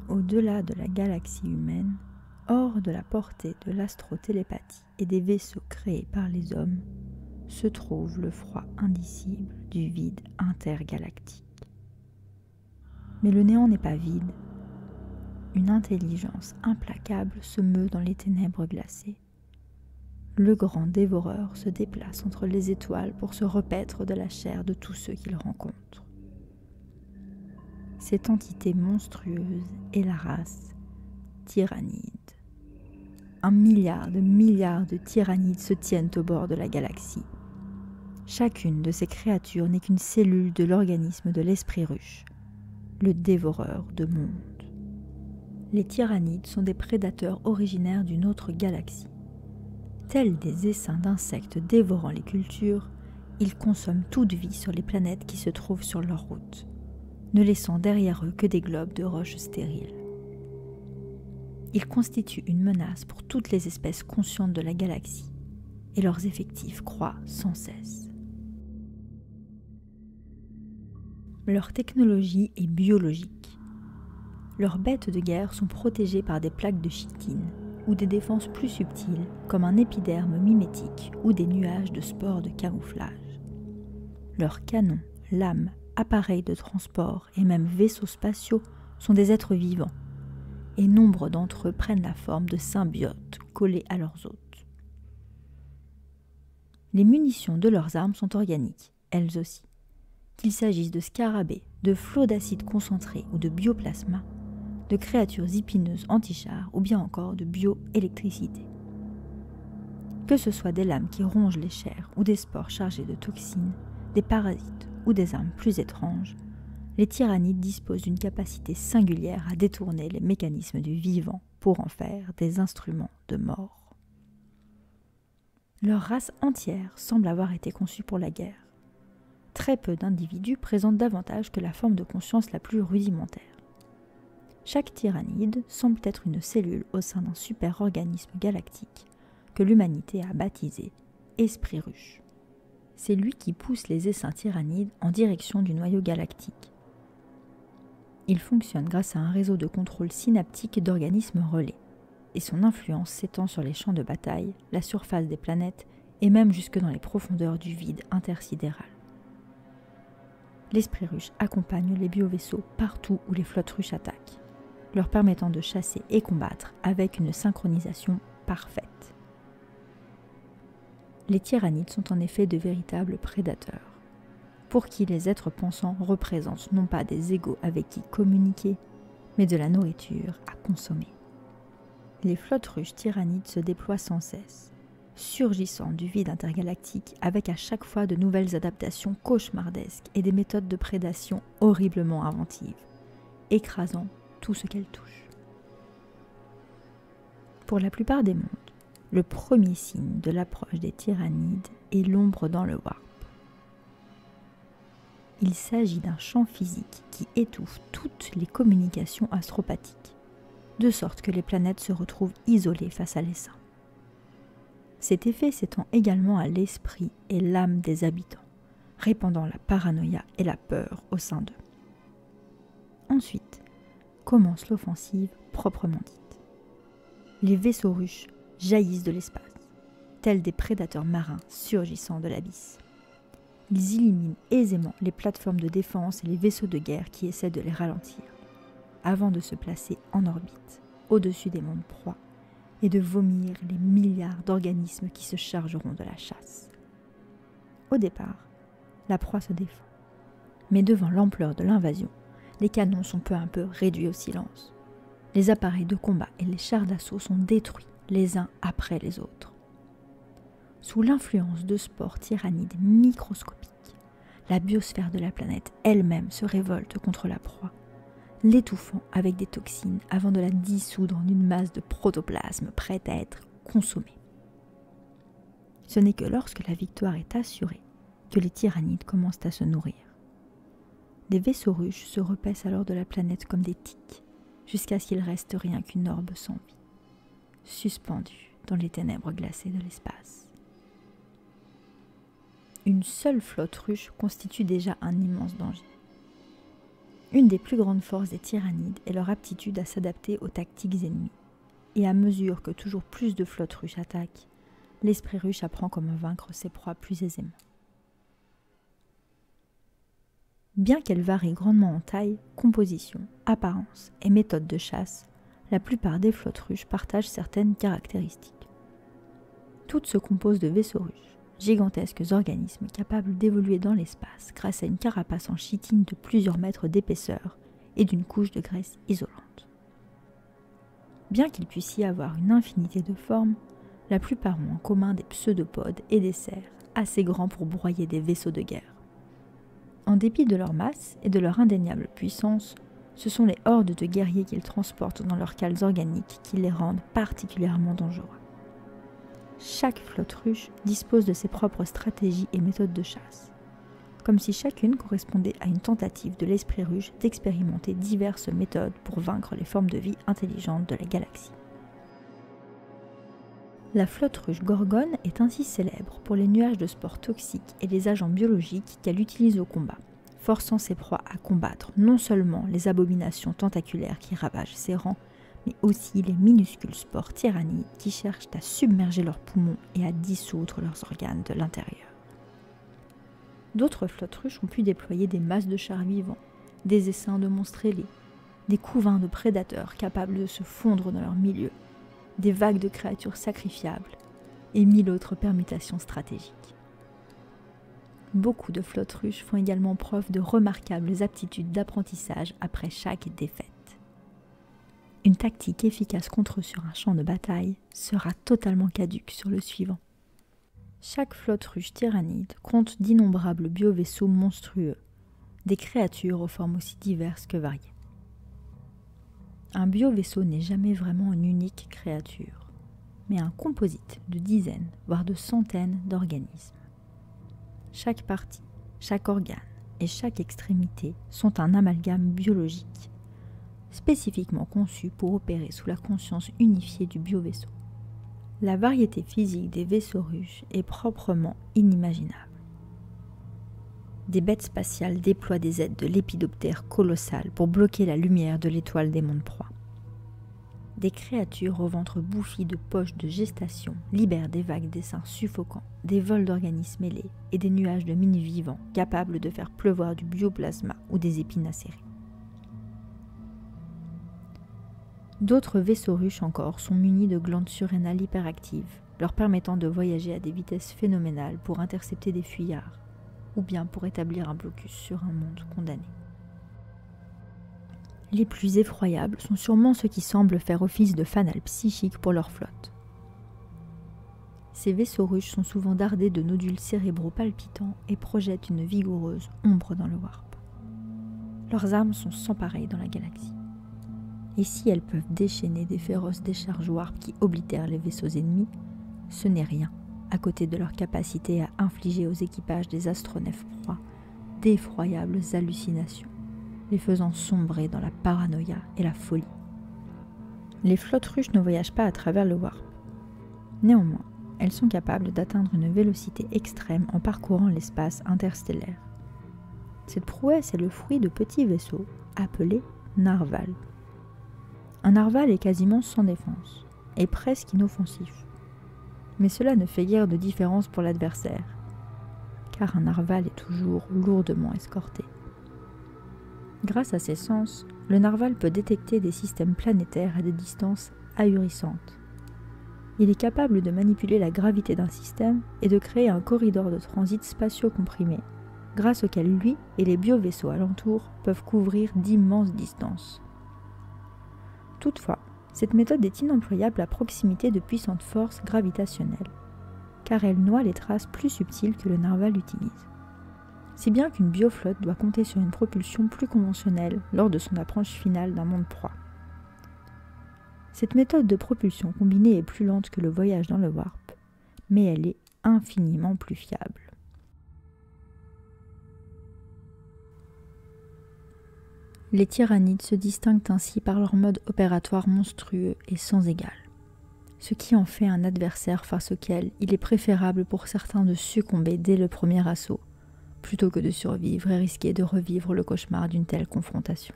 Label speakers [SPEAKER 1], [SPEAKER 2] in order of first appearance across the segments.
[SPEAKER 1] Au-delà de la galaxie humaine, hors de la portée de l'astrotélépathie et des vaisseaux créés par les hommes, se trouve le froid indicible du vide intergalactique. Mais le néant n'est pas vide. Une intelligence implacable se meut dans les ténèbres glacées. Le grand dévoreur se déplace entre les étoiles pour se repaître de la chair de tous ceux qu'il rencontre. Cette entité monstrueuse est la race tyrannide. 1 milliard de tyrannides se tiennent au bord de la galaxie. Chacune de ces créatures n'est qu'une cellule de l'organisme de l'esprit ruche, le dévoreur de mondes. Les tyrannides sont des prédateurs originaires d'une autre galaxie. Tels des essaims d'insectes dévorant les cultures, ils consomment toute vie sur les planètes qui se trouvent sur leur route, ne laissant derrière eux que des globes de roches stériles. Ils constituent une menace pour toutes les espèces conscientes de la galaxie, et leurs effectifs croient sans cesse. Leur technologie est biologique. Leurs bêtes de guerre sont protégées par des plaques de chitine ou des défenses plus subtiles comme un épiderme mimétique ou des nuages de spores de camouflage. Leurs canons, lames, appareils de transport et même vaisseaux spatiaux sont des êtres vivants, et nombre d'entre eux prennent la forme de symbiotes collés à leurs hôtes. Les munitions de leurs armes sont organiques, elles aussi. Qu'il s'agisse de scarabées, de flots d'acide concentré ou de bioplasma, de créatures épineuses anti-chars ou bien encore de bioélectricité. Que ce soit des lames qui rongent les chairs ou des spores chargés de toxines, des parasites ou des armes plus étranges, les tyrannides disposent d'une capacité singulière à détourner les mécanismes du vivant pour en faire des instruments de mort. Leur race entière semble avoir été conçue pour la guerre. Très peu d'individus présentent davantage que la forme de conscience la plus rudimentaire. Chaque tyrannide semble être une cellule au sein d'un super-organisme galactique que l'humanité a baptisé Esprit Ruche. C'est lui qui pousse les essaims tyrannides en direction du noyau galactique. Il fonctionne grâce à un réseau de contrôle synaptique d'organismes relais, et son influence s'étend sur les champs de bataille, la surface des planètes et même jusque dans les profondeurs du vide intersidéral. L'Esprit Ruche accompagne les biovaisseaux partout où les flottes ruches attaquent, leur permettant de chasser et combattre avec une synchronisation parfaite. Les tyrannides sont en effet de véritables prédateurs, pour qui les êtres pensants représentent non pas des égaux avec qui communiquer, mais de la nourriture à consommer. Les flottes ruches tyrannides se déploient sans cesse, surgissant du vide intergalactique avec à chaque fois de nouvelles adaptations cauchemardesques et des méthodes de prédation horriblement inventives, écrasant tout ce qu'elles touchent. Pour la plupart des mondes, le premier signe de l'approche des tyrannides est l'ombre dans le warp. Il s'agit d'un champ physique qui étouffe toutes les communications astropathiques, de sorte que les planètes se retrouvent isolées face à l'essaim. Cet effet s'étend également à l'esprit et l'âme des habitants, répandant la paranoïa et la peur au sein d'eux. Ensuite, commence l'offensive proprement dite. Les vaisseaux ruches jaillissent de l'espace, tels des prédateurs marins surgissant de l'abysse. Ils éliminent aisément les plateformes de défense et les vaisseaux de guerre qui essaient de les ralentir, avant de se placer en orbite, au-dessus des mondes proies, et de vomir les milliards d'organismes qui se chargeront de la chasse. Au départ, la proie se défend, mais devant l'ampleur de l'invasion, les canons sont peu à peu réduits au silence. Les appareils de combat et les chars d'assaut sont détruits les uns après les autres. Sous l'influence de spores tyrannides microscopiques, la biosphère de la planète elle-même se révolte contre la proie, l'étouffant avec des toxines avant de la dissoudre en une masse de protoplasme prête à être consommée. Ce n'est que lorsque la victoire est assurée que les tyrannides commencent à se nourrir. Des vaisseaux ruches se repaissent alors de la planète comme des tiques, jusqu'à ce qu'il reste rien qu'une orbe sans vie, suspendue dans les ténèbres glacées de l'espace. Une seule flotte ruche constitue déjà un immense danger. Une des plus grandes forces des tyrannides est leur aptitude à s'adapter aux tactiques ennemies. Et à mesure que toujours plus de flottes russes attaquent, l'esprit russe apprend comment vaincre ses proies plus aisément. Bien qu'elles varient grandement en taille, composition, apparence et méthode de chasse, la plupart des flottes russes partagent certaines caractéristiques. Toutes se composent de vaisseaux russes, gigantesques organismes capables d'évoluer dans l'espace grâce à une carapace en chitine de plusieurs mètres d'épaisseur et d'une couche de graisse isolante. Bien qu'il puisse y avoir une infinité de formes, la plupart ont en commun des pseudopodes et des cerfs assez grands pour broyer des vaisseaux de guerre. En dépit de leur masse et de leur indéniable puissance, ce sont les hordes de guerriers qu'ils transportent dans leurs cales organiques qui les rendent particulièrement dangereux. Chaque flotte russe dispose de ses propres stratégies et méthodes de chasse, comme si chacune correspondait à une tentative de l'esprit russe d'expérimenter diverses méthodes pour vaincre les formes de vie intelligentes de la galaxie. La flotte russe Gorgone est ainsi célèbre pour les nuages de spores toxiques et les agents biologiques qu'elle utilise au combat, forçant ses proies à combattre non seulement les abominations tentaculaires qui ravagent ses rangs, mais aussi les minuscules spores tyrannides qui cherchent à submerger leurs poumons et à dissoudre leurs organes de l'intérieur. D'autres flottes russes ont pu déployer des masses de chars vivants, des essaims de monstres ailés, des couvains de prédateurs capables de se fondre dans leur milieu, des vagues de créatures sacrifiables et 1000 autres permutations stratégiques. Beaucoup de flottes russes font également preuve de remarquables aptitudes d'apprentissage après chaque défaite. Une tactique efficace contre eux sur un champ de bataille sera totalement caduque sur le suivant. Chaque flotte russe tyrannide compte d'innombrables biovaisseaux monstrueux, des créatures aux formes aussi diverses que variées. Un biovaisseau n'est jamais vraiment une unique créature, mais un composite de dizaines, voire de centaines d'organismes. Chaque partie, chaque organe et chaque extrémité sont un amalgame biologique, spécifiquement conçu pour opérer sous la conscience unifiée du biovaisseau. La variété physique des vaisseaux russes est proprement inimaginable. Des bêtes spatiales déploient des ailes de lépidoptères colossales pour bloquer la lumière de l'étoile des mondes proies. Des créatures au ventre bouffi de poches de gestation libèrent des vagues d'essaims suffocants, des vols d'organismes ailés et des nuages de mines vivants capables de faire pleuvoir du bioplasma ou des épinacées. D'autres vaisseaux russes encore sont munis de glandes surrénales hyperactives, leur permettant de voyager à des vitesses phénoménales pour intercepter des fuyards, ou bien pour établir un blocus sur un monde condamné. Les plus effroyables sont sûrement ceux qui semblent faire office de fanal psychique pour leur flotte. Ces vaisseaux russes sont souvent dardés de nodules cérébraux palpitants et projettent une vigoureuse ombre dans le warp. Leurs armes sont sans pareil dans la galaxie. Et si elles peuvent déchaîner des féroces décharges warp qui oblitèrent les vaisseaux ennemis, ce n'est rien à côté de leur capacité à infliger aux équipages des astronefs proies d'effroyables hallucinations, les faisant sombrer dans la paranoïa et la folie. Les flottes russes ne voyagent pas à travers le warp. Néanmoins, elles sont capables d'atteindre une vélocité extrême en parcourant l'espace interstellaire. Cette prouesse est le fruit de petits vaisseaux appelés narvals. Un narval est quasiment sans défense et presque inoffensif. Mais cela ne fait guère de différence pour l'adversaire, car un narval est toujours lourdement escorté. Grâce à ses sens, le narval peut détecter des systèmes planétaires à des distances ahurissantes. Il est capable de manipuler la gravité d'un système et de créer un corridor de transit spatio-comprimé, grâce auquel lui et les biovaisseaux alentours peuvent couvrir d'immenses distances. Toutefois, cette méthode est inemployable à proximité de puissantes forces gravitationnelles, car elle noie les traces plus subtiles que le narval utilise. Si bien qu'une bioflotte doit compter sur une propulsion plus conventionnelle lors de son approche finale d'un monde proie. Cette méthode de propulsion combinée est plus lente que le voyage dans le warp, mais elle est infiniment plus fiable. Les tyrannides se distinguent ainsi par leur mode opératoire monstrueux et sans égal, ce qui en fait un adversaire face auquel il est préférable pour certains de succomber dès le premier assaut, plutôt que de survivre et risquer de revivre le cauchemar d'une telle confrontation.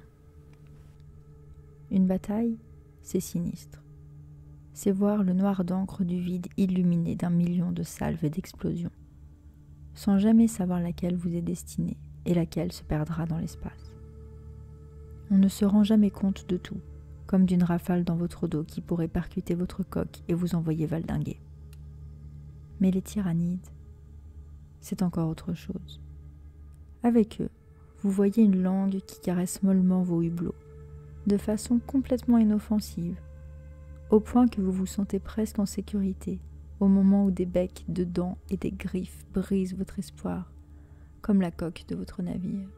[SPEAKER 1] Une bataille, c'est sinistre. C'est voir le noir d'encre du vide illuminé d'un million de salves d'explosions, sans jamais savoir laquelle vous est destinée et laquelle se perdra dans l'espace. On ne se rend jamais compte de tout, comme d'une rafale dans votre dos qui pourrait percuter votre coque et vous envoyer valdinguer. Mais les tyrannides, c'est encore autre chose. Avec eux, vous voyez une langue qui caresse mollement vos hublots, de façon complètement inoffensive, au point que vous vous sentez presque en sécurité, au moment où des becs de dents et des griffes brisent votre espoir, comme la coque de votre navire.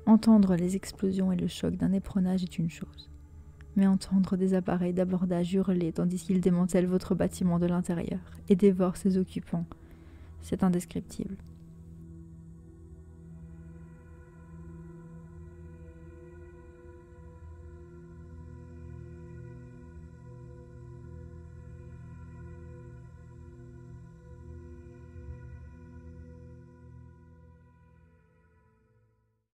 [SPEAKER 1] Entendre les explosions et le choc d'un éperonnage est une chose, mais entendre des appareils d'abordage hurler tandis qu'ils démantèlent votre bâtiment de l'intérieur et dévorent ses occupants, c'est indescriptible.